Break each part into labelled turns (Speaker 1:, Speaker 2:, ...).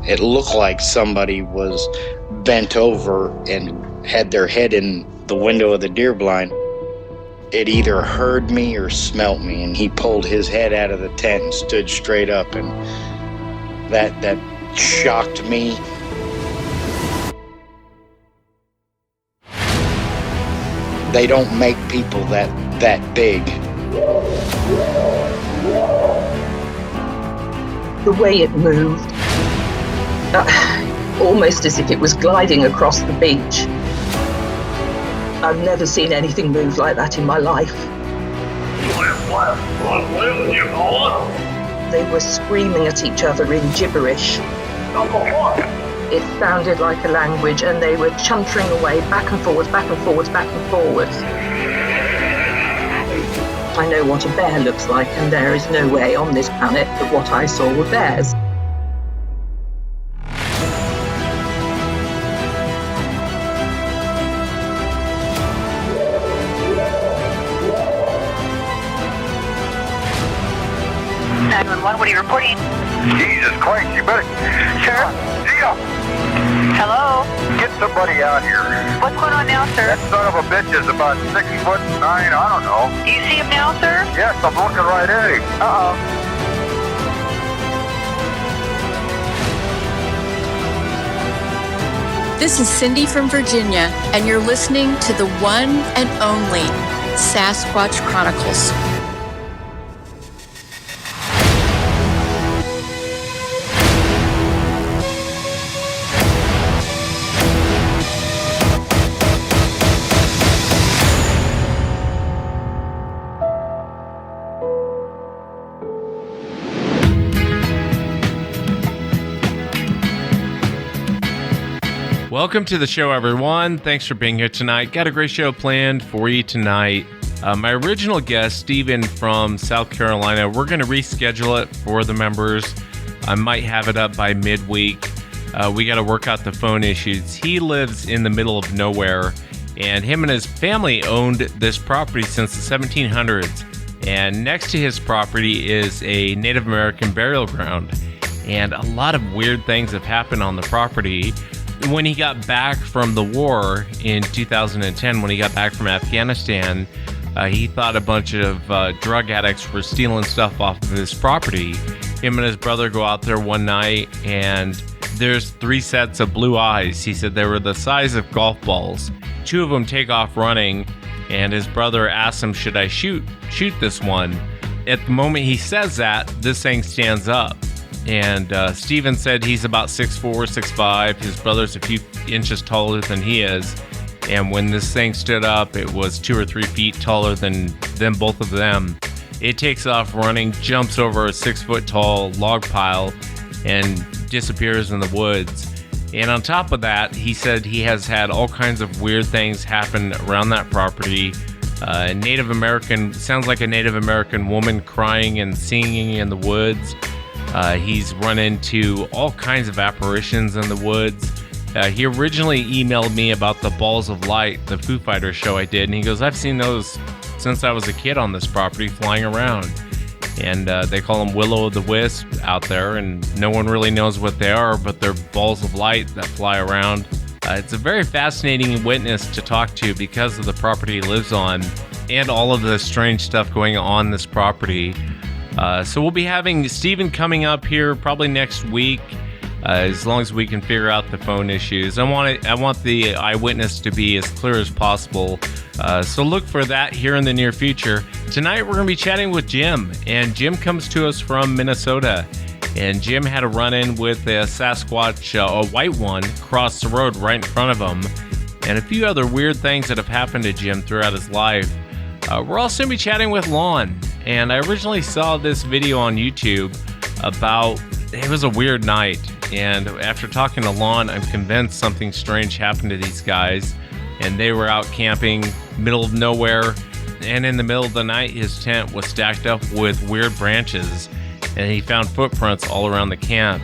Speaker 1: It looked like somebody was bent over and had their head in the window of the deer blind. It either heard me or smelt me, and he pulled his head out of the tent and stood straight up, and that shocked me. They don't make people that big.
Speaker 2: The way it moved, almost as if it was gliding across the beach. I've never seen anything move like that in my life. They were screaming at each other in gibberish. It sounded like a language, and they were chuntering away back and forwards, back and forwards, back and forwards. I know what a bear looks like, and there is no way on this planet that what I saw were bears.
Speaker 3: What are you reporting?
Speaker 4: Jesus Christ, you better... Sheriff? Zia!
Speaker 3: Hello?
Speaker 4: Get somebody out here.
Speaker 3: What's going on now, sir?
Speaker 4: That son of a bitch is about 6'9", I don't know.
Speaker 3: Do you see him now, sir?
Speaker 4: Yes, I'm looking right at him.
Speaker 5: This is Cindy from Virginia, and you're listening to the one and only Sasquatch Chronicles.
Speaker 6: Welcome to the show, everyone. Thanks for being here tonight. Got a great show planned for you tonight. My original guest, Steven from South Carolina, we're going to reschedule it for the members. I might have it up by midweek. We got to work out the phone issues. He lives in the middle of nowhere, and him and his family owned this property since the 1700s. And next to his property is a Native American burial ground. And a lot of weird things have happened on the property. When he got back from the war in 2010, when he got back from Afghanistan, he thought a bunch of drug addicts were stealing stuff off of his property. Him and his brother go out there one night, and there's 3 sets of blue eyes. He said they were the size of golf balls. 2 of them take off running, and his brother asks him, should I shoot this one? At the moment he says that, this thing stands up. And Steven said he's about 6'4", 6'5". His brother's a few inches taller than he is. And when this thing stood up, it was 2 or 3 feet taller than both of them. It takes off running, jumps over a 6-foot-tall log pile, and disappears in the woods. And on top of that, he said he has had all kinds of weird things happen around that property. Native American, sounds like a Native American woman crying and singing in the woods. He's run into all kinds of apparitions in the woods. He originally emailed me about the Balls of Light, the Foo Fighters show I did, and he goes, I've seen those since I was a kid on this property flying around. And they call them Will-o'-the-Wisp out there, and no one really knows what they are, but they're balls of light that fly around. It's a very fascinating witness to talk to because of the property he lives on and all of the strange stuff going on this property. So we'll be having Steven coming up here probably next week, as long as we can figure out the phone issues. I want the eyewitness to be as clear as possible. So look for that here in the near future. Tonight we're going to be chatting with Jim, and Jim comes to us from Minnesota. And Jim had a run-in with a Sasquatch, a white one, across the road right in front of him, and a few other weird things that have happened to Jim throughout his life. We're also going to be chatting with Lon, and I originally saw this video on YouTube about, it was a weird night, and after talking to Lon, I'm convinced something strange happened to these guys, and they were out camping, middle of nowhere, and in the middle of the night, his tent was stacked up with weird branches, and he found footprints all around the camp.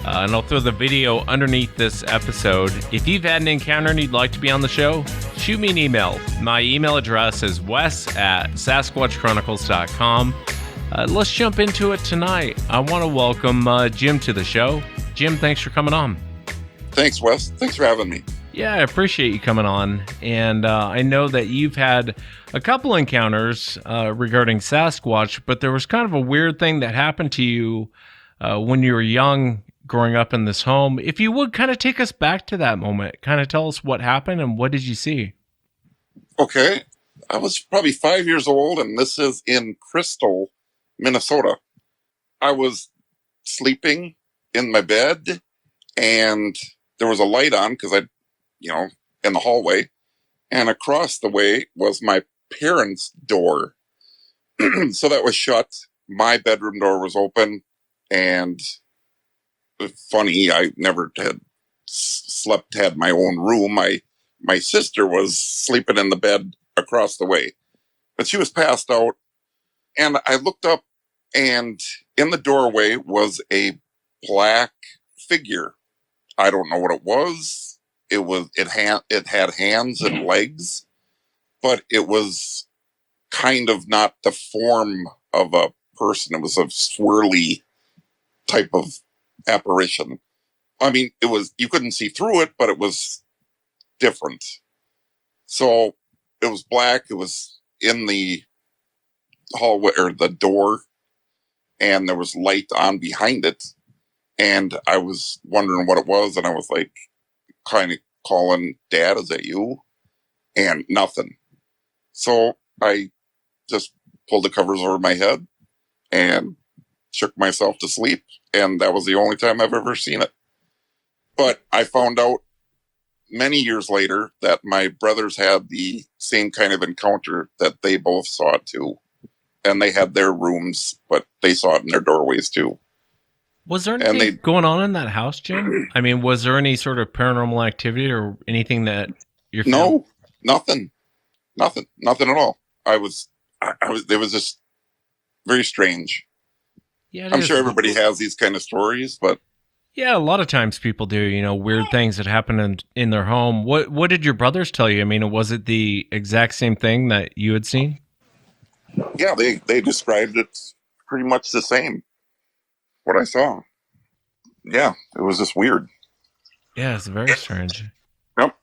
Speaker 6: And I'll throw the video underneath this episode. If you've had an encounter and you'd like to be on the show, shoot me an email. My email address is wes@sasquatchchronicles.com. Let's jump into it tonight. I want to welcome Jim to the show. Jim, thanks for coming on.
Speaker 7: Thanks, Wes. Thanks for having me.
Speaker 6: Yeah, I appreciate you coming on. And I know that you've had a couple encounters regarding Sasquatch, but there was kind of a weird thing that happened to you when you were young growing up in this home. If you would kind of take us back to that moment, kind of tell us what happened and what did you see?
Speaker 7: Okay. I was probably 5 years old, and this is in Crystal, Minnesota. I was sleeping in my bed, and there was a light on because in the hallway, and across the way was my parents' door. So that was shut. My bedroom door was open, and funny, I never had had my own room. My sister was sleeping in the bed across the way, but she was passed out. And I looked up, and in the doorway was a black figure. I don't know what it was. It had hands and legs, but it was kind of not the form of a person. It was a swirly type of apparition. I mean, you couldn't see through it, but it was different. So it was black. It was in the hallway or the door, and there was light on behind it. And I was wondering what it was, and I was like, kind of calling, Dad, is that you? And nothing. So I just pulled the covers over my head and shook myself to sleep, and that was the only time I've ever seen it. But I found out many years later that my brothers had the same kind of encounter, that they both saw it too. And they had their rooms, but they saw it in their doorways too.
Speaker 6: Was there anything going on in that house, Jim? I mean, was there any sort of paranormal activity or anything that you're
Speaker 7: No, nothing at all. I was, it was just very strange.
Speaker 6: Yeah,
Speaker 7: I'm sure everybody has these kind of stories, but
Speaker 6: yeah, a lot of times people do, weird things that happen in their home. What did your brothers tell you? I mean, was it the exact same thing that you had seen?
Speaker 7: Yeah, they described it pretty much the same. What I saw. Yeah, it was just weird.
Speaker 6: Yeah, it's very strange.
Speaker 7: Yep.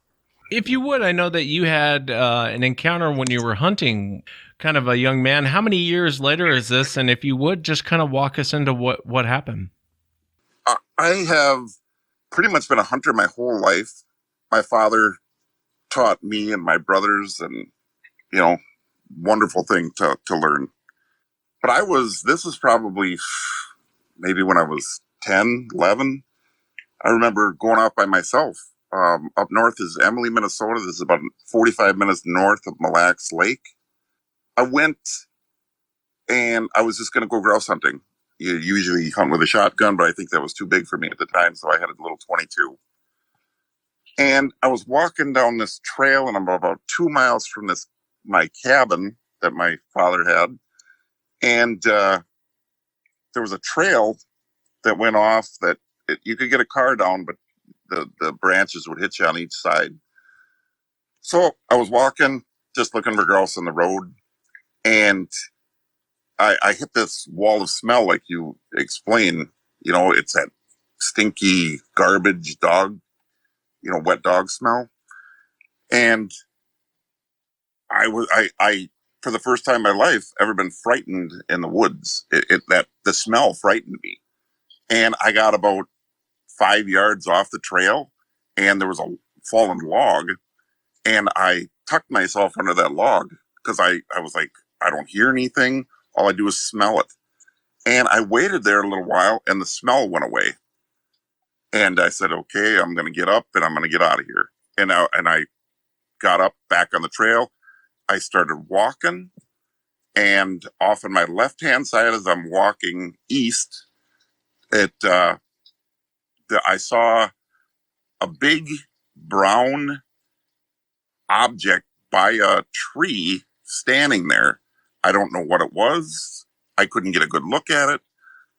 Speaker 6: If you would, I know that you had an encounter when you were hunting, kind of a young man. How many years later is this? And if you would, just kind of walk us into what happened.
Speaker 7: I have pretty much been a hunter my whole life. My father taught me and my brothers, and, wonderful thing to learn. But this was probably maybe when I was 10, 11. I remember going out by myself. Up north is Emily, Minnesota. This is about 45 minutes north of Mille Lacs Lake. I went, and I was just going to go grouse hunting. You usually hunt with a shotgun, but I think that was too big for me at the time, so I had a little 22. And I was walking down this trail, and I'm about 2 miles from my cabin that my father had. And there was a trail that went off that you could get a car down, but the branches would hit you on each side. So I was walking, just looking for grouse on the road, and I hit this wall of smell like you explain. It's that stinky garbage dog, wet dog smell. And I for the first time in my life ever been frightened in the woods. The smell frightened me. And I got about 5 yards off the trail, and there was a fallen log, and I tucked myself under that log because I was like, I don't hear anything. All I do is smell it. And I waited there a little while, and the smell went away. And I said, okay, I'm going to get up, and I'm going to get out of here. And I got up back on the trail. I started walking, and off on my left-hand side as I'm walking east, I saw a big brown object by a tree standing there. I don't know what it was. I couldn't get a good look at it,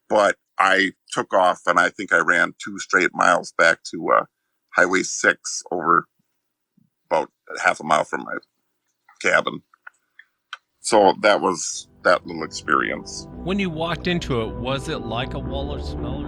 Speaker 7: but I took off, and I think I ran 2 straight miles back to Highway 6 over about half a mile from my cabin. So that was that little experience.
Speaker 6: When you walked into it, was it like a wall of smell?